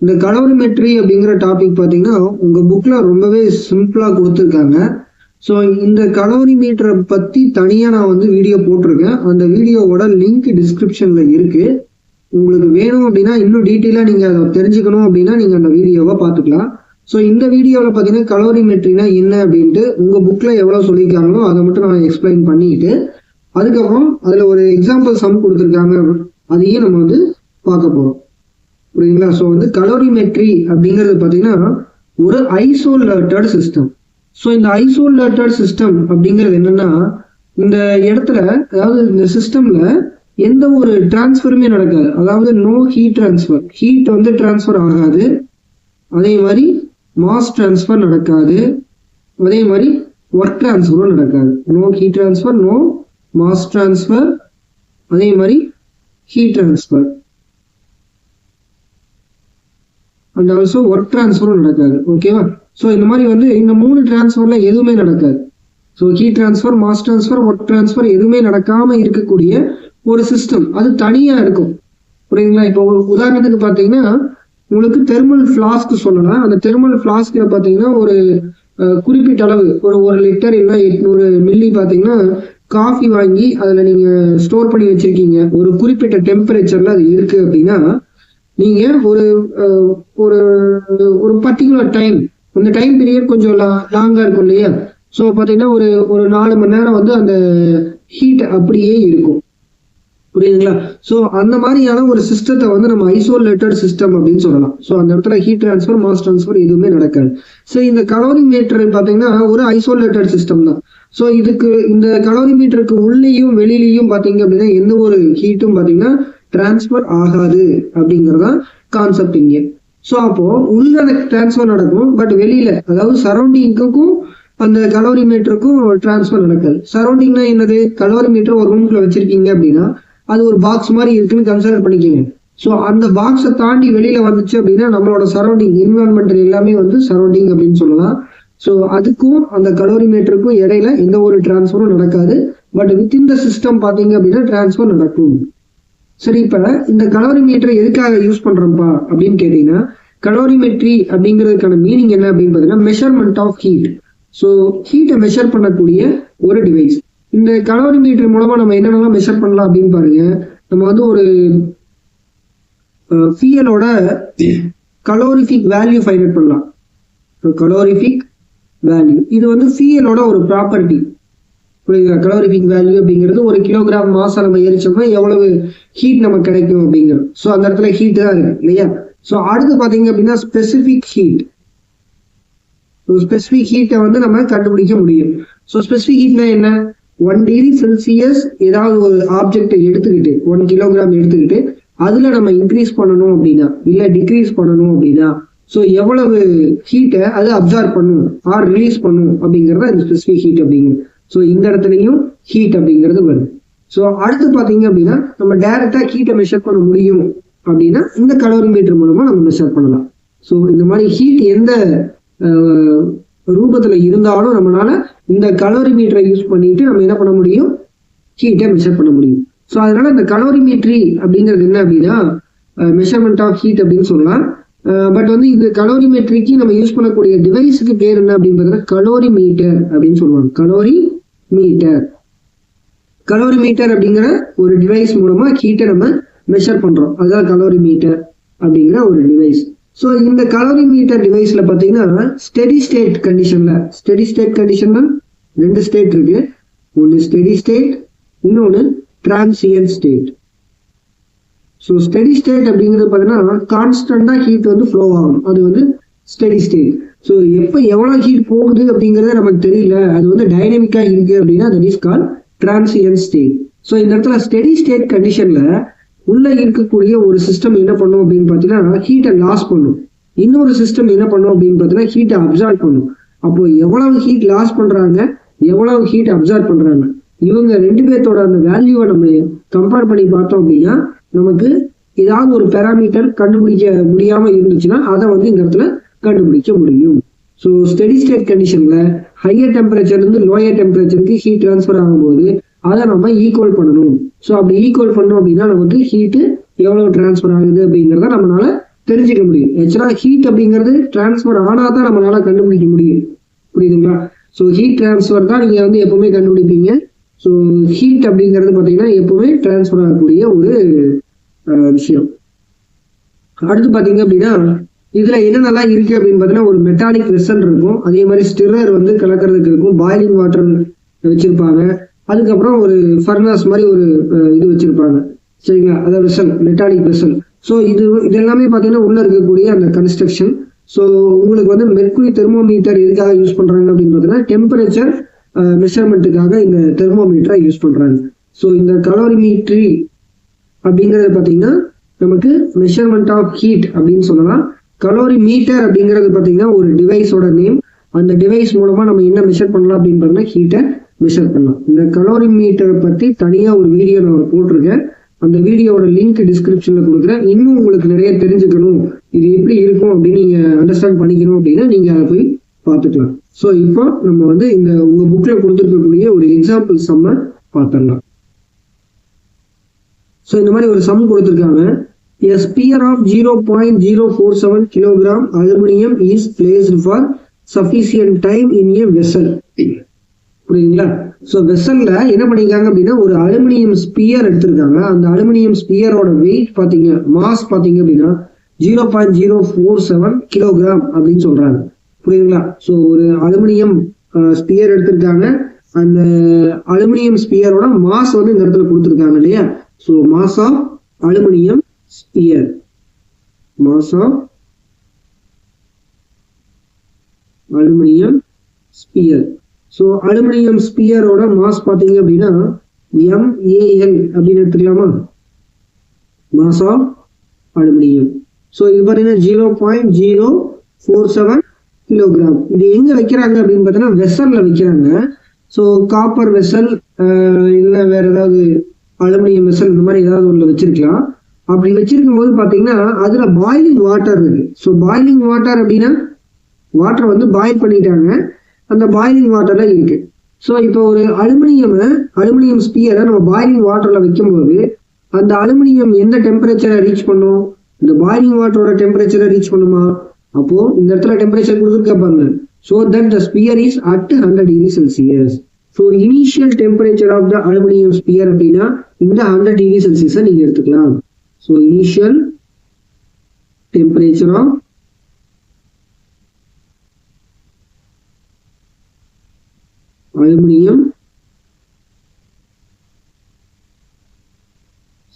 இந்த கலோரிமெட்ரி அப்படிங்கிற டாபிக் பார்த்தீங்கன்னா உங்க புக்ல ரொம்பவே சிம்பிளா கொடுத்துருக்காங்க. ஸோ இந்த கலோரிமீட்டரை பத்தி தனியா நான் வந்து வீடியோ போட்டிருக்கேன். அந்த வீடியோவோட லிங்க் டிஸ்கிரிப்ஷன்ல இருக்கு. உங்களுக்கு வேணும் அப்படின்னா இன்னும் டீட்டெயிலா நீங்க அதை தெரிஞ்சுக்கணும் அப்படின்னா நீங்க அந்த வீடியோவை பார்த்துக்கலாம். ஸோ இந்த வீடியோவில் பார்த்தீங்கன்னா கலோரிமெட்ரினா என்ன அப்படின்ட்டு உங்க புக்ல எவ்வளவு சொல்லியிருக்காங்களோ அதை மட்டும் நான் எக்ஸ்பிளைன் பண்ணிட்டு அதுக்கப்புறம் அதுல ஒரு எக்ஸாம்பிள் சம் கொடுத்துருக்காங்க, அதையும் நம்ம வந்து பார்க்க போறோம். புரியுங்களா? ஸோ வந்து கலோரிமெட்ரி அப்படிங்கிறது பார்த்தீங்கன்னா ஒரு ஐசோலேட்டட் சிஸ்டம். ஸோ இந்த ஐசோலேட்டட் சிஸ்டம் அப்படிங்கிறது என்னன்னா, இந்த இடத்துல அதாவது இந்த சிஸ்டம்ல எந்த ஒரு டிரான்ஸ்ஃபருமே நடக்காது. அதாவது நோ ஹீட் டிரான்ஸ்ஃபர், ஹீட் வந்து டிரான்ஸ்ஃபர் ஆகாது. அதே மாதிரி மாஸ் டிரான்ஸ்ஃபர் நடக்காது. அதே மாதிரி ஒர்க் டிரான்ஸ்ஃபரும் நடக்காது. No heat transfer, no mass transfer, அதே மாதிரி heat transfer and also work டிரான்ஸ்ஃபரும் நடக்காது. ஓகேவா? ஸோ இந்த மாதிரி வந்து இந்த 3 டிரான்ஸ்ஃபர்ல எதுவுமே நடக்காது. So heat transfer, mass transfer, work transfer எதுவுமே நடக்காம இருக்கக்கூடிய ஒரு சிஸ்டம் அது தனியா இருக்கும். புரியுங்களா? இப்போ உதாரணத்துக்கு பார்த்தீங்கன்னா உங்களுக்கு தெர்மல் ஃபிளாஸ்க் சொல்லலாம். அந்த தெர்மல் ஃபிளாஸ்க்ல பார்த்தீங்கன்னா ஒரு குறிப்பிட்ட அளவு ஒரு 1 லிட்டர் இல்லை 800 மில்லி பார்த்தீங்கன்னா காஃபி வாங்கி அதில் நீங்க ஸ்டோர் பண்ணி வச்சிருக்கீங்க. ஒரு குறிப்பிட்ட டெம்பரேச்சர்ல அது இருக்கு அப்படின்னா நீங்க ஒரு ஒரு ஒரு பர்டிகுலர் டைம், அந்த டைம் பீரியட் கொஞ்சம் லாங்கா இருக்கும் இல்லையா? ஸோ பார்த்தீங்கன்னா ஒரு ஒரு 4 மணி நேரம் வந்து அந்த ஹீட் அப்படியே இருக்கும். புரியுதுங்களா? ஸோ அந்த மாதிரியான ஒரு சிஸ்டத்தை வந்து நம்ம ஐசோலேட்டட் சிஸ்டம் அப்படின்னு சொல்லலாம். ஸோ அந்த இடத்துல ஹீட் டிரான்ஸ்ஃபர், மாஸ் டிரான்ஸ்ஃபர் எதுவுமே நடக்காது. ஸோ இந்த கலோரிமீட்டர் பார்த்தீங்கன்னா ஒரு ஐசோலேட்டட் சிஸ்டம் தான். ஸோ இதுக்கு இந்த கலோரிமீட்டருக்கு உள்ளேயும் வெளியிலையும் பார்த்தீங்க அப்படின்னா எந்த ஒரு ஹீட்டும் பார்த்தீங்கன்னா டிரான்ஸ்ஃபர் ஆகாது அப்படிங்கறதான் கான்செப்ட் இங்க. ஸோ அப்போ உள்ள டிரான்ஸ்ஃபர் நடக்கும், பட் வெளியில அதாவது சரௌண்டிங்க்கும் அந்த கலோரிமீட்டருக்கும் டிரான்ஸ்ஃபர் நடக்காது. சரௌண்டிங்னா என்னது? கலோரிமீட்டர் ஒரு ரூம்குள்ள வச்சிருக்கீங்க அப்படின்னா அது ஒரு பாக்ஸ் மாதிரி இருக்குன்னு கன்சிடர் பண்ணிக்கோங்க. ஸோ அந்த பாக்ஸை தாண்டி வெளியில வந்துச்சு அப்படின்னா நம்மளோட சரௌண்டிங் என்விரான்மெண்டல் எல்லாமே வந்து சரௌண்டிங் அப்படின்னு சொல்லலாம். ஸோ அதுக்கும் அந்த கலோரிமீட்டருக்கும் இடையில எந்த ஒரு டிரான்ஸ்ஃபரும் நடக்காது. பட் வித்தின் த சிஸ்டம் பார்த்தீங்க அப்படின்னா டிரான்ஸ்ஃபர் நடக்கும். சரி, இப்ப இந்த கலோரிமீட்டர் எதுக்காக யூஸ் பண்றோம்ப்பா அப்படின்னு கேட்டீங்கன்னா, கலோரிமெட்ரி அப்படிங்கிறதுக்கான மீனிங் என்ன அப்படின்னு பாத்தீங்கன்னா மெஷர்மெண்ட் ஆஃப் ஹீட். ஸோ ஹீட்டை மெஷர் பண்ணக்கூடிய ஒரு டிவைஸ். இந்த கலோரிமீட்டர் மூலமா நம்ம என்னென்னலாம் மெஷர் பண்ணலாம் அப்படின்னு பாருங்க. நம்ம வந்து ஒரு ஃபியலோட கலோரிஃபிக் வேல்யூ ஃபைண்ட் அவுட் பண்ணலாம். கலோரிஃபிக் வேல்யூ இது வந்து ஃபியலோட ஒரு ப்ராப்பர்ட்டி. புரியுதா? கலோரிஃபிக் வேல்யூ அப்படிங்கிறது ஒரு கிலோகிராம் மாசம் நம்ம எரிச்சோம்னா எவ்வளவு ஹீட் நமக்கு கிடைக்கும் அப்படிங்கிறது. ஸோ அந்த இடத்துல ஹீட் தான் இருக்கு இல்லையா? ஸோ அடுத்து பாத்தீங்க அப்படின்னா ஸ்பெசிபிக் ஹீட். ஸ்பெசிபிக் ஹீட்டை வந்து நம்ம கண்டுபிடிக்க முடியும். ஸோ ஸ்பெசிபிக் ஹீட்னா என்ன? 1 டிகிரி செல்சியஸ் ஏதாவது ஒரு ஆப்ஜெக்டை எடுத்துக்கிட்டு 1 கிலோகிராம் எடுத்துக்கிட்டு அதுல நம்ம இன்க்ரீஸ் பண்ணணும் அப்படின்னா இல்ல டிக்ரீஸ் பண்ணணும் அப்படின்னா ஸோ எவ்வளவு ஹீட்டை அது அப்சார்ப் பண்ணும் ஆர் ரிலீஸ் பண்ணும் அப்படிங்கிறத இந்த ஸ்பெசிபிக் ஹீட் அப்படிங்கிறது. ஸோ இந்த இடத்துலையும் ஹீட் அப்படிங்கிறது வருது. ஸோ அடுத்து பார்த்தீங்க அப்படின்னா நம்ம டைரக்டா ஹீட்டை மெஷர் பண்ண முடியும் அப்படின்னா இந்த கலோரிமீட்டர் மூலமா நம்ம மெஷர் பண்ணலாம். ஸோ இந்த மாதிரி ஹீட் எந்த ரூபத்துல இருந்தாலும் நம்மளால இந்த கலோரிமீட்டரை யூஸ் பண்ணிட்டு நம்ம என்ன பண்ண முடியும்? ஹீட்டை மெஷர் பண்ண முடியும். ஸோ அதனால இந்த கலோரிமீட்ரி அப்படிங்கிறது என்ன அப்படின்னா மெஷர்மெண்ட் ஆஃப் ஹீட் அப்படின்னு சொல்லலாம். பட் வந்து இந்த கலோரிமெட்ரிக்கு நம்ம யூஸ் பண்ணக்கூடிய டிவைஸுக்கு பேர் என்ன அப்படின்னு பார்த்தீங்கன்னா கலோரிமீட்டர் அப்படின்னு சொல்லுவாங்க. கலோரிமீட்டர் அப்படிங்கிற ஒரு டிவைஸ் மூலமா ஹீட்டை நம்ம மெஷர் பண்றோம். அதுதான் கலோரிமீட்டர் அப்படிங்கிற ஒரு டிவைஸ். ஸோ இந்த கலோரிமீட்டர் டிவைஸ்ல பாத்தீங்கன்னா ஸ்டெடி ஸ்டேட் கண்டிஷன்ல 2 ஸ்டேட் இருக்கு. ஒன்று ஸ்டெடி ஸ்டேட், இன்னொன்று transient state. So steady state அப்படிங்கிறது பார்த்தீங்கன்னா கான்ஸ்டன்டா ஹீட் வந்து ஃப்ளோ ஆகும், அது வந்து ஸ்டெடி ஸ்டேட். ஸோ எப்போ எவ்வளவு ஹீட் போகுது அப்படிங்கிறத நமக்கு தெரியல, அது வந்து டைனமிக்கா இருக்கு அப்படின்னா that is call transient state. So இந்த இடத்துல ஸ்டெடி ஸ்டேட் கண்டிஷன்ல உள்ள இருக்கக்கூடிய ஒரு சிஸ்டம் என்ன பண்ணும் அப்படின்னு பார்த்தீங்கன்னா ஹீட்டை லாஸ் பண்ணும். இன்னொரு சிஸ்டம் என்ன பண்ணும் அப்படின்னு பார்த்தீங்கன்னா ஹீட்டை அப்சார்ப் பண்ணும். அப்போ எவ்வளவு ஹீட் லாஸ் பண்றாங்க, எவ்வளவு ஹீட் அப்சார்ப் பண்றாங்க, இவங்க 2 பேர்த்தோட அந்த வேல்யூவை நம்ம கம்பேர் பண்ணி பார்த்தோம் அப்படின்னா நமக்கு ஏதாவது ஒரு பேராமீட்டர் கண்டுபிடிக்க முடியாம இருந்துச்சுன்னா அதை வந்து இந்த இடத்துல கண்டுபிடிக்க முடியும். ஸோ ஸ்டெடி ஸ்டேட் கண்டிஷன்ல ஹையர் டெம்பரேச்சர்ல இருந்து லோயர் டெம்பரேச்சருக்கு ஹீட் டிரான்ஸ்ஃபர் ஆகும்போது அதை நம்ம ஈக்குவல் பண்ணணும். ஸோ அப்படி ஈக்குவல் பண்ணோம் அப்படின்னா நமக்கு ஹீட்டு எவ்வளவு டிரான்ஸ்ஃபர் ஆகுது அப்படிங்கிறத நம்மளால தெரிஞ்சுக்க முடியும். ஆக்சுவலா ஹீட் அப்படிங்கிறது டிரான்ஸ்ஃபர் ஆனா தான் நம்மளால கண்டுபிடிக்க முடியும். புரியுதுங்களா? ஸோ ஹீட் டிரான்ஸ்ஃபர் தான் நீங்க வந்து எப்பவுமே கண்டுபிடிப்பீங்க. ஸோ ஹீட் அப்படிங்கிறது பார்த்தீங்கன்னா எப்பவுமே டிரான்ஸ்ஃபர் ஆகக்கூடிய ஒரு விஷயம். அடுத்து பார்த்தீங்க அப்படின்னா இதுல என்னென்னலாம் இருக்கு அப்படின்னு பார்த்தீங்கன்னா ஒரு மெட்டாலிக் வெசல் இருக்கும், அதே மாதிரி ஸ்டிரர் வந்து கலக்கிறதுக்கு இருக்கும், பாய்லிங் வாட்டர் வச்சிருப்பாங்க, அதுக்கப்புறம் ஒரு ஃபர்னாஸ் மாதிரி ஒரு இது வச்சிருப்பாங்க. சரிங்களா? அதாவது வெசல், மெட்டாலிக் வெசல். ஸோ இது எல்லாமே பார்த்தீங்கன்னா உள்ள இருக்கக்கூடிய அந்த கன்ஸ்ட்ரக்ஷன். ஸோ உங்களுக்கு வந்து மெர்க்குரி தெர்மோமீட்டர் எதுக்காக யூஸ் பண்றாங்க அப்படின்னு பார்த்தீங்கன்னா டெம்பரேச்சர் மெஷர்மெண்ட்டுக்காக இந்த தெர்மோமீட்டரை யூஸ் பண்றாங்க. ஸோ இந்த கலோரிமீட்ரி அப்படிங்கிறது பார்த்தீங்கன்னா நமக்கு மெஷர்மெண்ட் ஆஃப் ஹீட் அப்படின்னு சொல்லலாம். கலோரிமீட்டர் அப்படிங்கிறது பார்த்தீங்கன்னா ஒரு டிவைஸோட நேம். அந்த டிவைஸ் மூலமா நம்ம என்ன மெஷர் பண்ணலாம் அப்படின்னு பார்த்தீங்கன்னா ஹீட்டை மெஷர் பண்ணலாம். இந்த கலோரிமீட்டரை பற்றி தனியாக ஒரு வீடியோ நான் போட்டிருக்கேன். அந்த வீடியோட லிங்க் டிஸ்கிரிப்ஷன்ல கொடுக்குறேன். இன்னும் உங்களுக்கு நிறைய தெரிஞ்சுக்கணும், இது எப்படி இருக்கும் அப்படின்னு நீங்க அண்டர்ஸ்டாண்ட் பண்ணிக்கணும் அப்படின்னா நீங்க அதை போய் பார்த்துக்கலாம். ஸோ இப்போ நம்ம வந்து இந்த உங்க புக்ல கொடுத்துருக்கக்கூடிய ஒரு எக்ஸாம்பிள் சம்ம பார்த்துடலாம். ஸோ இந்த மாதிரி ஒரு சம் கொடுத்துருக்காங்க. A sphere of 0.047 kilogram aluminum is placed for sufficient time in a vessel. புரியுதுங்களா? ஸோ வெசல்ல என்ன பண்ணிருக்காங்க அப்படின்னா ஒரு அலுமினியம் ஸ்பியர் எடுத்திருக்காங்க. அந்த அலுமினியம் ஸ்பியரோட வெயிட் பாத்தீங்க, மாஸ் பாத்தீங்க அப்படின்னா 0.047 கிலோகிராம் அப்படின்னு சொல்றாங்க. புரியுதுங்களா? ஸோ ஒரு அலுமினியம் ஸ்பியர் எடுத்திருக்காங்க. அந்த அலுமினியம் ஸ்பியரோட மாஸ் வந்து இந்த இடத்துல கொடுத்துருக்காங்க இல்லையா? So mass of aluminium sphere, mass of aluminium sphere. So aluminium ஸ்பியரோட மாஸ் பார்த்தீங்க அப்படின்னா MAL அப்படின்னு எடுத்துக்கலாமா? Mass of aluminium. ஸோ இது பார்த்தீங்கன்னா 0.047 கிலோகிராம். இது எங்க வைக்கிறாங்க அப்படின்னு பார்த்தீங்கன்னா வெசல்ல வைக்கிறாங்க. ஸோ காப்பர் வெசல் இல்லை வேற ஏதாவது அலுமினியம் வெசல் இந்த மாதிரி ஏதாவது ஒன்று வச்சிருக்கலாம். அப்படி வச்சிருக்கும் போது பார்த்தீங்கன்னா அதுல பாய்லிங் வாட்டர் இருக்கு. ஸோ பாய்லிங் வாட்டர் அப்படின்னா வாட்டர் வந்து பாயில் பண்ணிட்டாங்க, அந்த பாய்லிங் வாட்டர்ல இருக்கு. ஸோ இப்போ ஒரு அலுமினியம் ஸ்பியரை நம்ம பாய்லிங் வாட்டர்ல வைக்கும்போது அந்த அலுமினியம் எந்த டெம்பரேச்சரை ரீச் பண்ணும்? இந்த பாய்லிங் வாட்டரோட டெம்பரேச்சரை ரீச் பண்ணுமா? அப்போ இந்த இடத்துல டெம்பரேச்சர் கொடுத்துருக்காங்க. So that the sphere is at 100 degree Celsius. So initial temperature of the aluminium sphere அப்படின்னா இந்த 100 டிகிரி செல்சியஸை நீங்க எடுத்துக்கலாம். So initial temperature of aluminium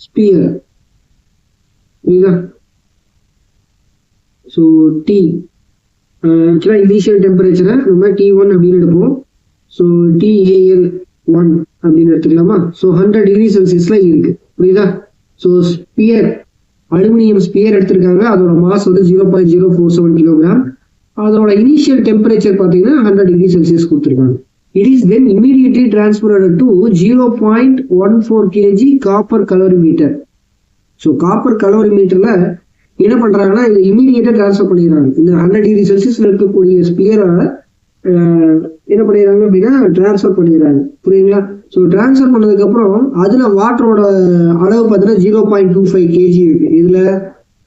sphere. புரியுதா? ஸோ டி ஆக்சுவலா இனிஷியல் டெம்பரேச்சரை நம்ம T1 அப்படின்னு எடுப்போம். ஸோ TAL1 அப்படின்னு எடுத்துக்கலாமா? ஸோ 100 டிகிரி செல்சியஸ்ல இருக்கு. புரியுதா? ஸோ ஸ்பியர், அலுமினியம் ஸ்பியர் எடுத்திருக்காங்க, அதோட மாஸ் வந்து 0.047 கிலோகிராம். அதோட இனிஷியல் டெம்பரேச்சர் பார்த்தீங்கன்னா 100 டிகிரி செல்சியஸ் கொடுத்துருக்காங்க. It is then immediately transferred to 0.14 kg copper calorimeter. So copper கலோரிமீட்டர்ல என்ன பண்றாங்கன்னா இதை இமீடியட்டா டிரான்ஸ்ஃபர் பண்ணிடுறாங்க. இந்த 100 டிகிரி செல்சியஸ்ல இருக்கக்கூடிய ஸ்பியரை என்ன பண்ணிடுறாங்க அப்படின்னா டிரான்ஸ்ஃபர் பண்ணிடுறாங்க. புரியுங்களா? ஸோ டிரான்ஸ்ஃபர் பண்ணதுக்கு அப்புறம் அதுல வாட்டரோட அளவு பார்த்தீங்கன்னா 0.25 kg இருக்கு. இதுல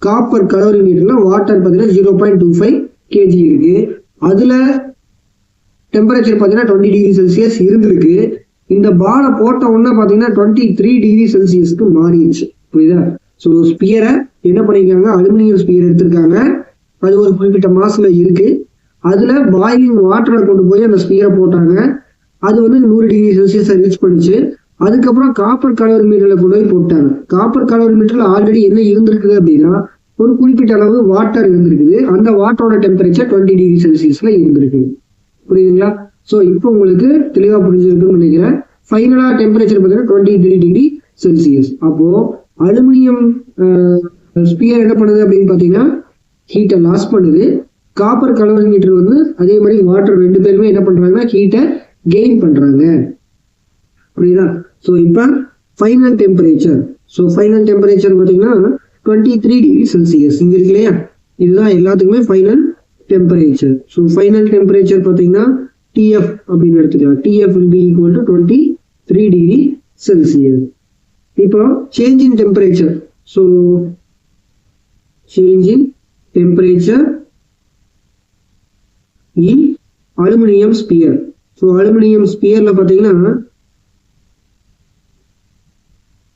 காப்பர் கலோரிமீட்டர்ல வாட்டர் பார்த்தீங்கன்னா 0.25 kg இருக்கு. அதுல டெம்பரேச்சர் பார்த்தீங்கன்னா 20 டிகிரி செல்சியஸ் இருந்திருக்கு. இந்த பாலை போட்ட உடனே பார்த்தீங்கன்னா 23 டிகிரி செல்சியஸ்க்கு மாறிடுச்சு. புரியுதா? ஸோ ஸ்பியரை என்ன பண்ணிருக்காங்க, அலுமினியம் ஸ்பியர் எடுத்திருக்காங்க, அது ஒரு குறிப்பிட்ட மாஸ்ல இருக்கு. அதுல பாய்லிங் வாட்டரை கொண்டு போய் அந்த ஸ்பியரை போட்டாங்க, அது வந்து 100 டிகிரி செல்சியஸை ரீச் பண்ணிச்சு. அதுக்கப்புறம் காப்பர் கலோரிமீட்டர்ல கொண்டு போய் போட்டாங்க. காப்பர் கலோரிமீட்டர்ல ஆல்ரெடி என்ன இருந்திருக்குது அப்படின்னா ஒரு குறிப்பிட்ட அளவு வாட்டர் இருந்திருக்குது. அந்த வாட்டரோட டெம்பரேச்சர் 20 டிகிரி செல்சியஸ்ல இருந்திருக்குது. புரியுதுங்களா? ஸோ இப்போ உங்களுக்கு தெளிவா புரிஞ்சிருக்குன்னு நினைக்கிறேன். ஃபைனலா டெம்பரேச்சர் பார்த்தீங்கன்னா 23 டிகிரி செல்சியஸ். அப்போ அலுமினியம் ஸ்பியர் என்ன பண்ணுது அப்படின்னு பார்த்தீங்கன்னா ஹீட்டை லாஸ் பண்ணுது. காப்பர் கலோரிமீட்டர் வந்து அதே மாதிரி வாட்டர் ரெண்டு பேருமே என்ன பண்றாங்கன்னா ஹீட்டை கெயின் பண்றாங்க. புரியுதா? ஸோ இப்போ final temperature. So final temperature பார்த்தீங்கன்னா 23 டிகிரி செல்சியஸ் இங்க இருக்கு இல்லையா? இதுதான் எல்லாத்துக்குமே final temperature. So final temperature பார்த்தீங்கன்னா TF அப்படின்னு எடுத்துக்கலாம். TF will be equal to 23 degree Celsius. இப்போ change in temperature. So change in temperature in aluminum sphere. So aluminum sphere la pathina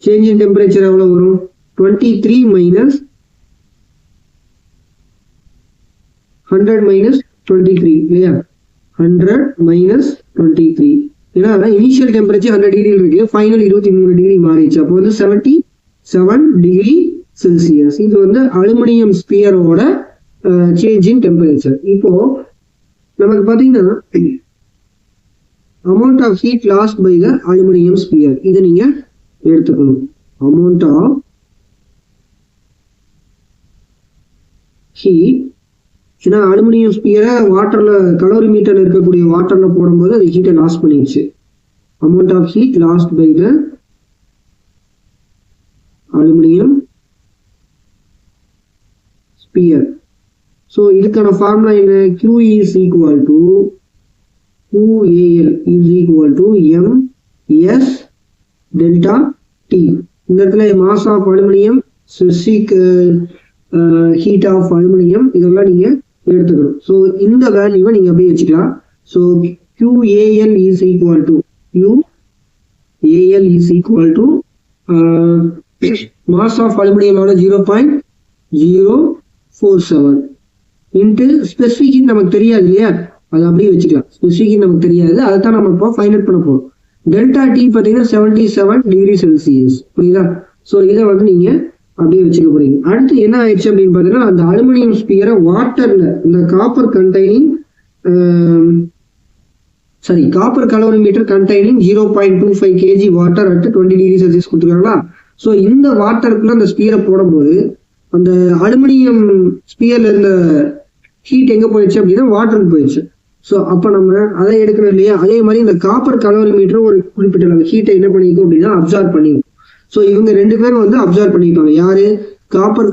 change in temperature எவ்வளவு வரும் 23 minus 100 minus 23 இல்லையா 100 minus 23 ஏன்னா initial temperature 100 degree இருக்கு final 23 degree மாறிடுச்சு அப்போ வந்து 77 degree Celsius இது வந்து அலுமினியம் ஸ்பியரோட சேஞ்ச் இன் டெம்பரேச்சர் இப்போ நமக்கு பாத்தீங்கன்னா amount of heat lost by the aluminium sphere இதை நீங்க எடுத்துக்கணும் அமௌண்ட் ஆஃப் ஹீட் ஏன்னா அலுமினியம் ஸ்பியரை வாட்டர்ல கலோரிமீட்டர்ல இருக்கக்கூடிய வாட்டர்ல போடும்போது அது ஹீட்டை லாஸ் பண்ணிடுச்சு amount of heat lost by the aluminium sphere so இதுக்கான ஃபார்முலா என்ன Q is equal to QAL is equal to MS delta T இந்த இடத்துல mass of aluminium specific heat of aluminium இதெல்லாம் நீங்க எடுத்துக்கணும் ஸோ இந்த வேல்யூவை நீங்க அப்படியே வச்சுக்கலாம் so QAL is equal to QAL is equal to mass of aluminum 0.047 into specific heat நமக்கு தெரியாது இல்லையா அது அப்படியே வச்சுக்கலாம் ஸ்பெசிபிக் ஹீட் நமக்கு தெரியாது அதைத்தான் நம்ம இப்போ ஃபைண்ட் அவுட் பண்ண போறோம் டெல்டா டி பார்த்தீங்கன்னா 77 டிகிரி செல்சியஸ் புரியுதா ஸோ இதை வந்து நீங்க அப்படியே வச்சுக்க போறீங்க அடுத்து என்ன ஆயிடுச்சு அப்படின்னு பாத்தீங்கன்னா அந்த அலுமினியம் ஸ்பியரை வாட்டர்ல இந்த copper calorimeter containing 0.25 kg water at 20 degree Celsius கொடுத்துருக்காங்களா ஸோ இந்த வாட்டருக்குள்ள அந்த ஸ்பியரை போடும்போது அந்த அலுமினியம் ஸ்பியர்ல இருந்த ஹீட் எங்க போயிடுச்சு அப்படின்னா வாட்டருக்கு போயிடுச்சு ஸோ அப்ப நம்ம அதை எடுக்கணும் இல்லையா அதே மாதிரி இந்த காப்பர் கலோரிமீட்டர் ஒரு குறிப்பிட்ட அளவு ஹீட்டை என்ன பண்ணிக்கும் அப்படின்னா அப்சார்ப் பண்ணிக்கும் ஸோ இவங்க ரெண்டு பேரும் வந்து அப்சர்வ் பண்ணிப்பாங்க யாரு காப்பர்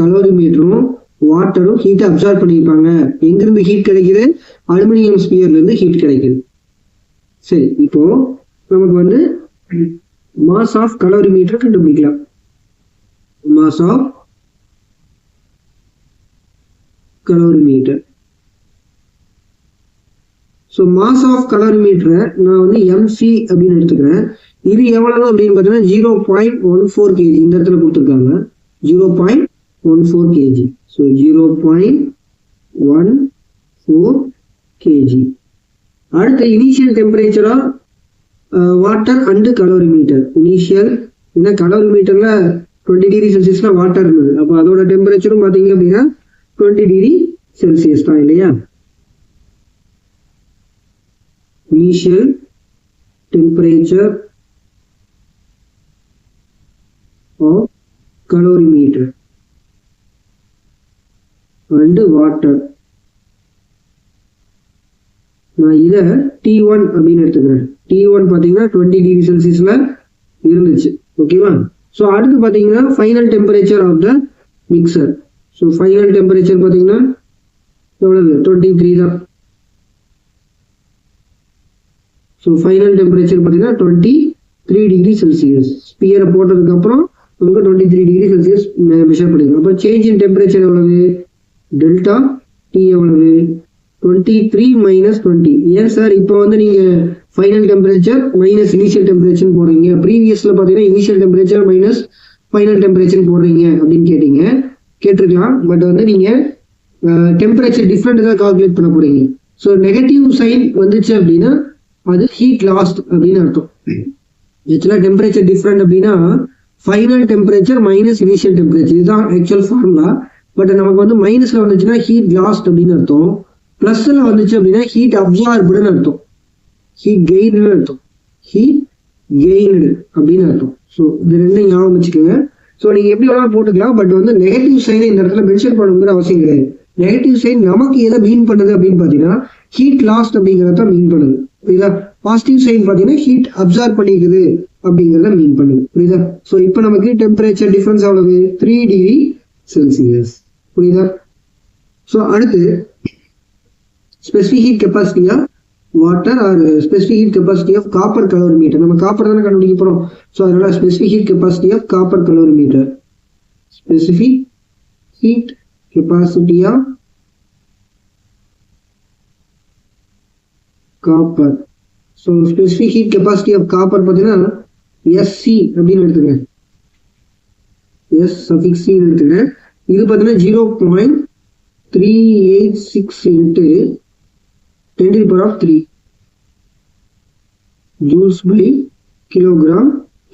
கலோரிமீட்டரும் வாட்டரும் ஹீட்டை அப்சர்வ் பண்ணியிருப்பாங்க எங்கிருந்து ஹீட் கிடைக்குது அலுமினியம் ஸ்பியர்ல இருந்து ஹீட் கிடைக்குது சரி இப்போ நமக்கு வந்து மாஸ் ஆஃப் கலோரிமீட்டர் கண்டுபிடிக்கலாம் mass of calorimeter so mass of கலோரிமீட்டரை நான் வந்து MC அப்படின்னு எடுத்துக்கிறேன் இது எவ்வளவு அப்படின்னு பார்த்தீங்கன்னா 0.14 kg இந்த இடத்துல கொடுத்துருக்காங்க 0.14 kg ஸோ 0.14 kg அடுத்த initial temperature of water and calorimeter initial ஏன்னா கலோரிமீட்டர்ல 20 டிகிரி செல்சியஸ்ல வாட்டர் இருந்தது அப்போ அதோட டெம்பரேச்சரும் பார்த்தீங்க அப்படின்னா 20 டிகிரி செல்சியஸ் தான் இல்லையா initial temperature of calorimeter and water நான் இதை T1 அப்படின்னு எடுத்துக்கிறேன் T1 பார்த்தீங்கன்னா 20 டிகிரி செல்சியஸ்ல இருந்துச்சு ஓகேவா ஸோ அடுத்து பார்த்தீங்கன்னா final temperature of the mixture so final temperature பார்த்தீங்கன்னா எவ்வளவு 23 தான் ஸோ ஃபைனல் டெம்பரேச்சர் பார்த்தீங்கன்னா 23 டிகிரி செல்சியஸ் ஸ்பியரை போட்டதுக்கு அப்புறம் நமக்கு 23 டிகிரி செல்சியஸ் மெஷர் பண்ணிக்கலாம் அப்போ சேஞ்ச் இன் டெம்பரேச்சர் எவ்வளவு டெல்டா டி எவ்வளவு 23 minus 20 ஏன் சார் இப்போ வந்து நீங்க final temperature minus initial temperature போடுறீங்க ப்ரீவியஸ்ல பாத்தீங்கன்னா initial temperature minus final temperature போடுறீங்க அப்படின்னு கேட்டிருக்கலாம் பட் வந்து நீங்க டெம்பரேச்சர் டிஃப்ரெண்ட் தான் கால்குலேட் பண்ண போறீங்க ஸோ நெகட்டிவ் சைன் வந்துச்சு அப்படின்னா அது ஹீட் லாஸ்ட் அப்படின்னு அர்த்தம் ஆக்சுவலா டெம்பரேச்சர் டிஃப்ரெண்ட் அப்படின்னா final temperature minus initial temperature இதுதான் ஆக்சுவல் ஃபார்முலா பட் நமக்கு வந்து மைனஸ்ல வந்துச்சுன்னா ஹீட் லாஸ்ட் அப்படின்னு அர்த்தம் பிளஸ்ல வந்துச்சு அப்படின்னா ஹீட் அப்சார்ப்டுன்னு அர்த்தம் ஹீட் கெயின்னு அர்த்தம் ஹீட் கெயின்டு அப்படின்னு அர்த்தம் ஸோ இது ரெண்டும் ஞாபகம் வச்சுக்கோங்க ஸோ நீங்க எப்படி வேணாலும் போட்டுக்கலாம் பட் வந்து நெகட்டிவ் சைனை இந்த இடத்துல மென்ஷன் பண்ணுங்கிற அவசியம் கிடையாது நெகட்டிவ் சைன் நமக்கு எதை மீன் பண்ணுது அப்படின்னு பாத்தீங்கன்னா ஹீட் லாஸ்ட் அப்படிங்கிறத மீன் பண்ணுது புரியுதா பாசிட்டிவ் சைன் பாத்தீங்கன்னா ஹீட் அப்சார்ப் பண்ணிக்குது அப்படிங்கிறத மீன் பண்ணுது புரியுதா ஸோ இப்போ நமக்கு டெம்பரேச்சர் டிஃபரன்ஸ் எவ்வளவு 3 டிகிரி செல்சியஸ் புரியுதா ஸோ அடுத்து specific heat capacity of water or specific heat capacity of copper calorimeter நம்ம காப்பர் தான கண்டுபிடிக்க போறோம் சோ அதனால specific heat capacity of copper calorimeter specific heat capacity of copper. So specific heat capacity of copper பார்த்தீங்கன்னா SC அப்படின்னு எடுத்துக்கிறேன். S suffix C எடுத்துக்கிறேன். இது பார்த்தீங்கன்னா 0.386 into 10 to the power of 3 joules by kilogram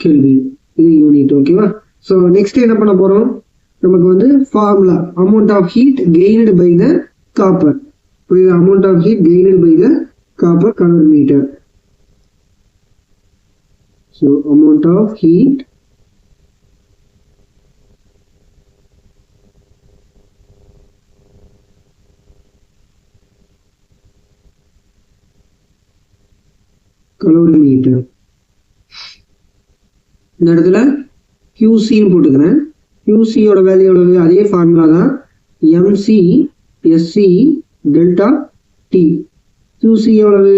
Kelvin. இது unit. ஓகேவா? So next என்ன பண்ண போறோம், நமக்கு வந்து formula amount of heat gained by the copper. புரியுது? Amount of heat gained by the copper calorimeter. So amount of heat calorimeter. இந்த இடத்துல QCன்னு போட்டுக்கிறேன். QCயோட வேல்யூ எவ்வளவு? அதே ஃபார்முலா தான், MC SC delta T. QC எவ்வளவு?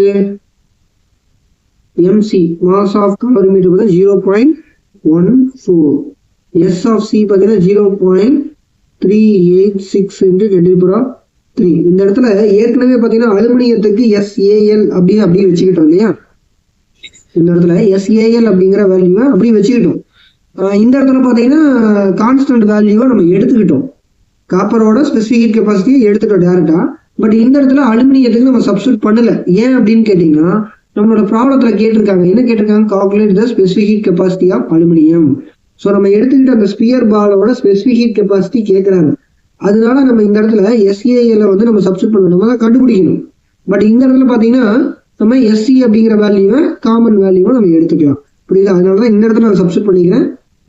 MC மாஸ் ஆஃப் கலோரிமீட்டர் பார்த்தா 0.14. S of C பார்த்தீங்கன்னா 0.386 into 10 to the power of 3. இந்த இடத்துல ஏற்கனவே பார்த்தீங்கன்னா அலுமினியத்துக்கு SAL அப்படியே வச்சுக்கிட்டோம் இல்லையா? இந்த இடத்துல SAL அப்படிங்கிற வேல்யூவை அப்படி வச்சுக்கிட்டோம். இந்த இடத்துல பார்த்தீங்கன்னா கான்ஸ்டன்ட் வேல்யூவை நம்ம எடுத்துக்கிட்டோம். காப்பரோட ஸ்பெசிஃபிக் ஹீட் கெப்பாசிட்டியை எடுத்துட்டோம் டேரக்டா. பட் இந்த இடத்துல அலுமினியத்துக்கு நம்ம சப்ஸ்டியூட் பண்ணல. ஏன் அப்படின்னு கேட்டீங்கன்னா நம்மளோட ப்ராப்ளத்துல கேட்டிருக்காங்க, என்ன கேட்டிருக்காங்க, calculate the specific heat capacity of aluminium. So நம்ம எடுத்துக்கிட்ட அந்த ஸ்பியர் பாலோட ஸ்பெசிஃபிக் ஹீட் கெப்பாசிட்டி கேட்கறாங்க. அதனால நம்ம இந்த இடத்துல SAL வந்து நம்ம சப்ஸ்டியூட் பண்ணணும், நம்ம தான் கண்டுபிடிக்கணும். பட் இந்த இடத்துல பார்த்தீங்கன்னா நம்ம SC அப்படிங்கிற வேல்யூவை காமன் வேல்யூவை நம்ம எடுத்துக்கலாம். புரியுது? அதனால தான் இந்த இடத்துல நான் சப்ஸ்டியூட் பண்ணிக்கிறேன்.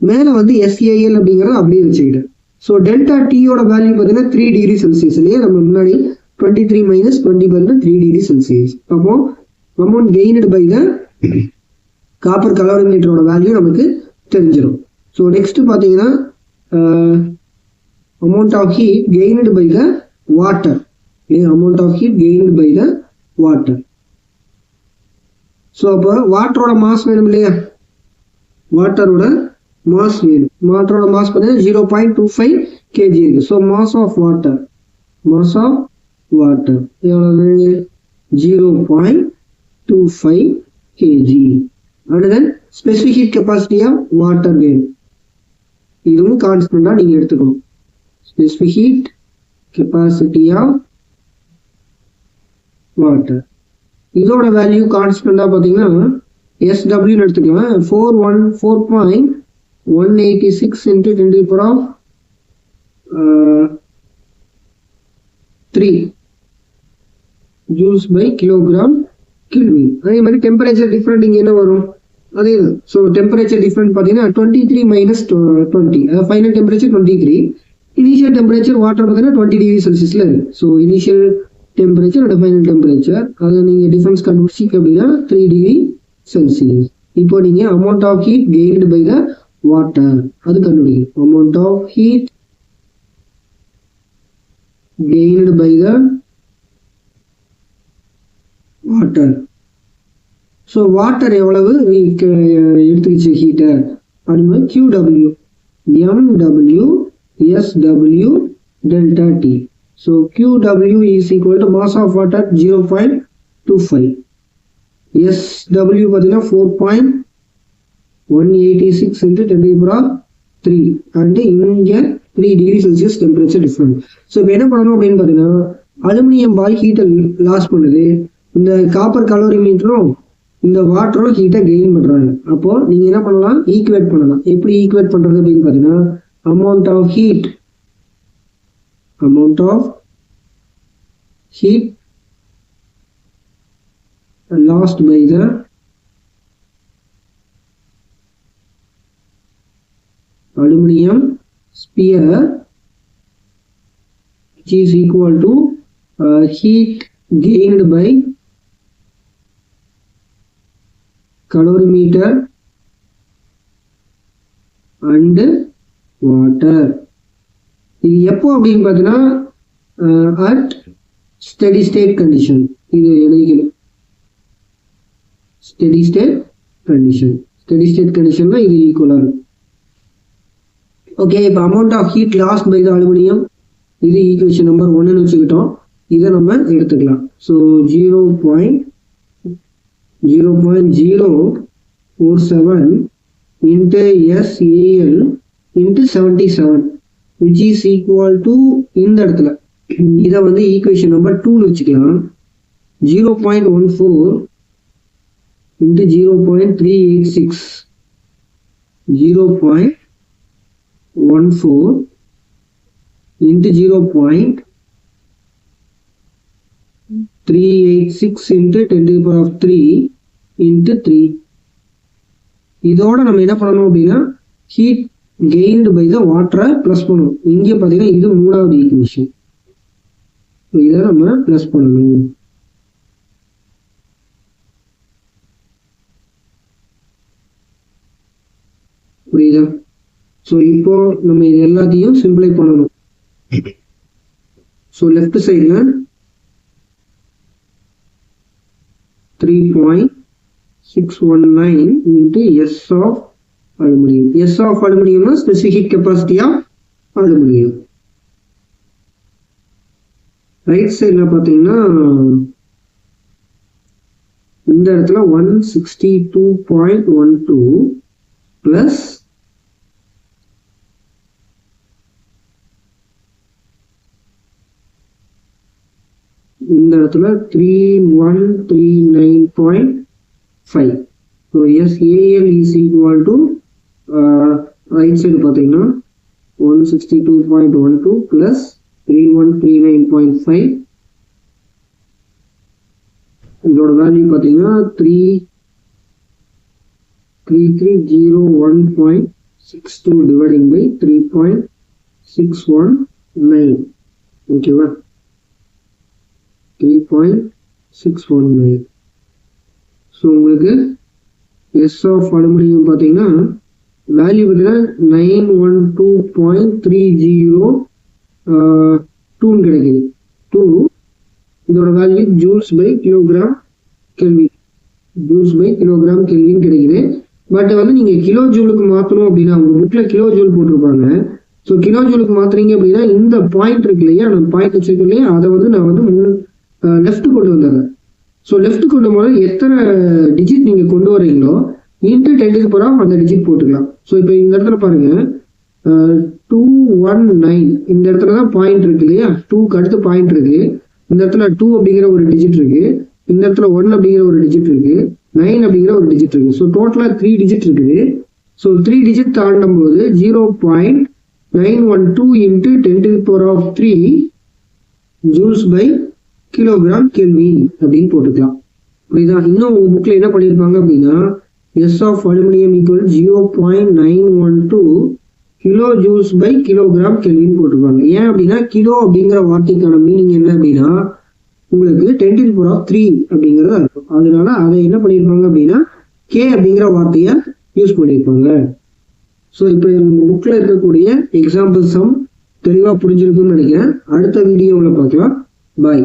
மேலே வந்து SAL அப்படிங்கிறத அப்படியே வச்சுக்கிட்டேன். ஸோ டெல்டா Tயோட வேல்யூ பார்த்தீங்கன்னா 3 டிகிரி செல்சியஸ் இல்லையா? நம்ம முன்னாடி 23 - 20 பார்த்தீங்கன்னா 3 டிகிரி செல்சியஸ். அப்போ amount gained by the copper கலோரிமீட்டரோட வேல்யூ நமக்கு தெரிஞ்சிடும். ஸோ நெக்ஸ்ட் பார்த்தீங்கன்னா amount of heat gained by the water. Amount of heat gained by the water. So அப்போ வாட்டரோட மாஸ் வேணும் இல்லையா? வாட்டரோட மாஸ் வேணும். வாட்டரோட மாஸ் பார்த்தீங்கன்னா 0.25 kg இருக்கு. ஸோ மாஸ் ஆஃப் வாட்டர் எவ்வளவு? 0.25 kg. And then specific heat capacity of water வேணும். இதுவும் கான்ஸ்டன்டா நீங்க எடுத்துக்கணும். Specific heat capacity of water, இதோட வேல்யூ கான்ஸ்டன்டா பார்த்தீங்கன்னா SW எடுத்துக்கலாம். 4.186 into 10 to the power of 3 joules by kilogram Kelvin. அதே மாதிரி டெம்பரேச்சர் டிஃபரெண்ட் இங்கே என்ன வரும்? அதே தான். ஸோ டெம்பரேச்சர் டிஃபரெண்ட் பார்த்தீங்கன்னா 23 - 20, அதாவது final temperature 23. Initial temperature water பார்த்தீங்கன்னா 20 டிகிரி செல்சியஸ்ல இருக்கு. So initial temperature and final temperature அதை நீங்கள் டிஃபரன்ஸ் கண்டுபிடிச்சிங்க அப்படின்னா 3 டிகிரி செல்சியஸ். இப்போ நீங்கள் amount of heat gained by the water அது கண்டுபிடிக்கும். Amount of heat gained by the water. So water எவ்வளவு எடுத்துக்கிச்சு ஹீட்டர் அப்படின்னா QW MW SW delta T. So QW is equal to mass of water 0.25. SW பார்த்தீங்கன்னா 4.186 into 10 to the power of 3 and இங்கே 3 degree Celsius temperature difference. So இப்போ என்ன பண்ணணும் அப்படின்னு பார்த்தீங்கன்னா அலுமினியம் பால் ஹீட்டை லாஸ் பண்ணுது, இந்த காப்பர் கலோரிமீட்டரும் இந்த வாட்டரும் ஹீட்டை கெயின் பண்ணுறாங்க. அப்போ நீங்கள் என்ன பண்ணலாம், ஈக்குவேட் பண்ணலாம். எப்படி ஈக்குவேட் பண்ணுறது அப்படின்னு பார்த்தீங்கன்னா amount of heat lost by the aluminum sphere which is equal to heat gained by calorimeter and water. இது எப்போ அப்படின்னு பார்த்தீங்கன்னா at steady state condition. இது எழுதிக்கணும். steady state condition தான் இது ஈக்குவலாக இருக்கும். ஓகே, இப்போ amount of heat lost by the aluminium இது ஈக்குவேஷன் நம்பர் 1ன்னு வச்சுக்கிட்டோம். இதை நம்ம எடுத்துக்கலாம். So 0.047 into SAL into 77 which is equal to இந்த இடத்துல இதை வந்து ஈக்குவேஷன் நம்பர் 2ன்னு வச்சுக்கலாம். 0.14 into 0.386 0.14 into 0.386 into 10 to the power of 3 into 3. இதோட நம்ம என்ன பண்ணணும் அப்படின்னா ஹீட் கெயின்டு பை த வாட்டரை ப்ளஸ் பண்ணணும். இங்கே பார்த்தீங்கன்னா இது 3வது ஈக்குவேஷன். இதை நம்ம ப்ளஸ் பண்ணணும். புரியுதா? ஸோ இப்போ நம்ம இது எல்லாத்தையும் சிம்பிளை பண்ணணும். ஸோ லெஃப்ட் சைடில் 3.619 into S of aluminum. S of aluminum is specific capacity of aluminum. Right சைடில் பார்த்தீங்கன்னா இந்த இடத்துல 162.12 பிளஸ் இந்த இடத்துல 3139.5. So SAL is equal to right side பார்த்தீங்கன்னா 162.12 plus 3139.5. இதோட வேல்யூ பார்த்தீங்கன்னா 3301.62 டிவைடிங் பை 3.619. ஓகேவா? 3.619. ஸோ உங்களுக்கு எஸ் ஆஃப் அலுமினியம் பார்த்தீங்கன்னா வேல்யூ பார்த்தீங்கன்னா 912.30 கிடைக்குது. 2 இதோட value joules by kilogram kelvin. கிடைக்குது. பட் வந்து நீங்க கிலோ ஜூலுக்கு மாற்றணும் அப்படின்னா உங்க புக்ல கிலோ ஜூல் போட்டிருப்பாங்க. ஸோ கிலோ ஜூலுக்கு மாத்துறீங்க அப்படின்னா இந்த பாயிண்ட் இருக்கு இல்லையா, நம்ம பாயிண்ட் வச்சிருக்கோம் இல்லையா, அதை வந்து நான் வந்து லெஃப்ட் கொண்டு வந்துடுறேன். ஸோ லெஃப்ட் கொண்டு போது எத்தனை டிஜிட் நீங்க கொண்டு வரீங்களோ இன்ட்டு 10 to the power அந்த டிஜிட் போட்டுக்கலாம். ஸோ இப்போ இந்த இடத்துல பாருங்க 219 இந்த இடத்துல தான் பாயிண்ட் இருக்கு இல்லையா, 2க்கு அடுத்து பாயிண்ட் இருக்கு. இந்த இடத்துல 2 அப்படிங்கிற ஒரு டிஜிட் இருக்கு, இந்த இடத்துல 1 அப்படிங்கிற ஒரு டிஜிட் இருக்கு, 9 அப்படிங்கிற ஒரு டிஜிட் இருக்கு. ஸோ டோட்டலா 3 டிஜிட் இருக்குது. ஸோ 3 டிஜிட் தாண்டும் போது 0.912 into 10 to the power of 3 joules by kilogram kelvin அப்படின்னு போட்டுக்கலாம். புரியுதா? இன்னும் உங்க புக்ல என்ன பண்ணிருப்பாங்க அப்படின்னா S of aluminium equal 0.912 kilo joules by kilogram kelvin போட்டுருப்பாங்க. ஏன் அப்படின்னா கிலோ அப்படிங்கிற வார்த்தைக்கான மீனிங் என்ன அப்படின்னா உங்களுக்கு 10 to the power of 3 அப்படிங்கிறத இருக்கும். அதனால அதை என்ன பண்ணிருப்பாங்க அப்படின்னா கே அப்படிங்கிற வார்த்தைய யூஸ் பண்ணிருப்பாங்க. ஸோ இப்போ இந்த புக்ல இருக்கக்கூடிய எக்ஸாம்பிள் சம் தெளிவா புரிஞ்சிருக்குன்னு நினைக்கிறேன். அடுத்த வீடியோவில் பார்க்கலாம். பாய்.